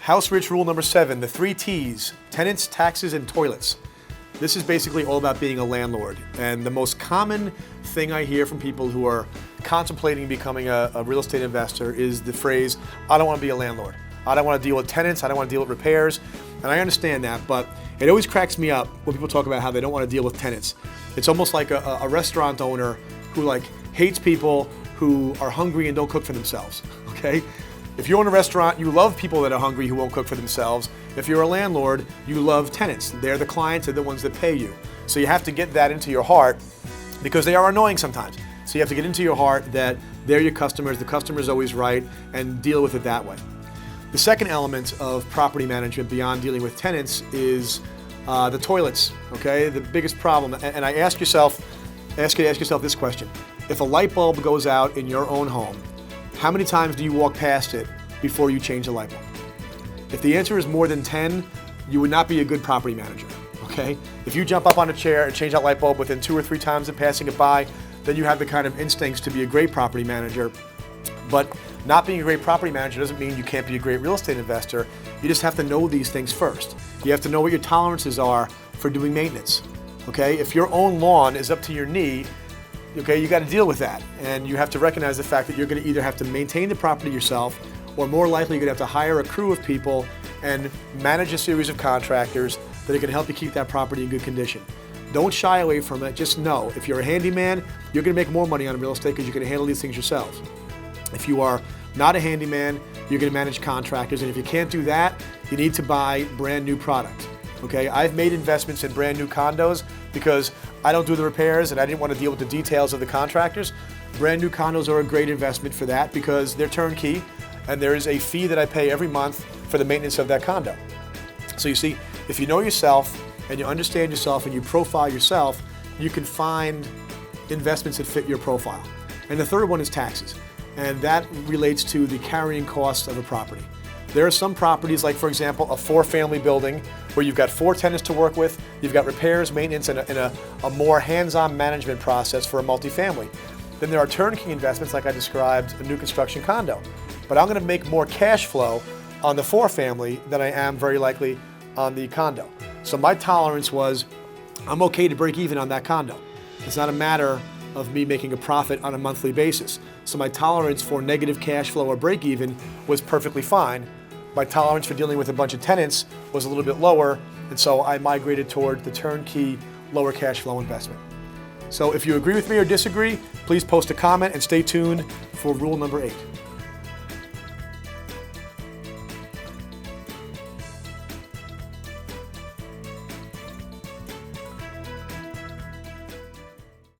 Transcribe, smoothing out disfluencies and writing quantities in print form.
House Rich rule number 7, the 3 T's, tenants, taxes, and toilets. This is basically all about being a landlord. And the most common thing I hear from people who are contemplating becoming a real estate investor is the phrase, I don't want to be a landlord. I don't want to deal with tenants, I don't want to deal with repairs. And I understand that, but it always cracks me up when people talk about how they don't want to deal with tenants. It's almost like a restaurant owner who hates people who are hungry and don't cook for themselves, okay? If you own a restaurant, you love people that are hungry who won't cook for themselves. If you're a landlord, you love tenants. They're the clients, they're the ones that pay you. So you have to get that into your heart because they are annoying sometimes. So you have to get into your heart that they're your customers, the customer's always right, and deal with it that way. The second element of property management beyond dealing with tenants is the toilets, okay? The biggest problem, and I ask you to ask yourself this question. If a light bulb goes out in your own home, how many times do you walk past it before you change the light bulb? If the answer is more than 10, you would not be a good property manager, okay? If you jump up on a chair and change that light bulb within 2 or 3 times of passing it by, then you have the kind of instincts to be a great property manager. But not being a great property manager doesn't mean you can't be a great real estate investor. You just have to know these things first. You have to know what your tolerances are for doing maintenance, okay? If your own lawn is up to your knee, okay, you got to deal with that. And you have to recognize the fact that you're going to either have to maintain the property yourself, or more likely you're going to have to hire a crew of people and manage a series of contractors that are going to help you keep that property in good condition. Don't shy away from it. Just know, if you're a handyman, you're going to make more money on real estate because you're going to handle these things yourselves. If you are not a handyman, you're going to manage contractors. And if you can't do that, you need to buy brand new product. Okay, I've made investments in brand new condos because I don't do the repairs and I didn't want to deal with the details of the contractors. Brand new condos are a great investment for that because they're turnkey and there is a fee that I pay every month for the maintenance of that condo. So you see, if you know yourself and you understand yourself and you profile yourself, you can find investments that fit your profile. And the third one is taxes. And that relates to the carrying costs of a property. There are some properties, like for example, a 4-family building where you've got 4 tenants to work with, you've got repairs, maintenance, and a more hands-on management process for a multifamily. Then there are turnkey investments, like I described, a new construction condo. But I'm going to make more cash flow on the 4-family than I am very likely on the condo. So my tolerance was, I'm okay to break even on that condo. It's not a matter of me making a profit on a monthly basis. So my tolerance for negative cash flow or break even was perfectly fine. My tolerance for dealing with a bunch of tenants was a little bit lower, and so I migrated toward the turnkey, lower cash flow investment. So if you agree with me or disagree, please post a comment and stay tuned for rule number 8.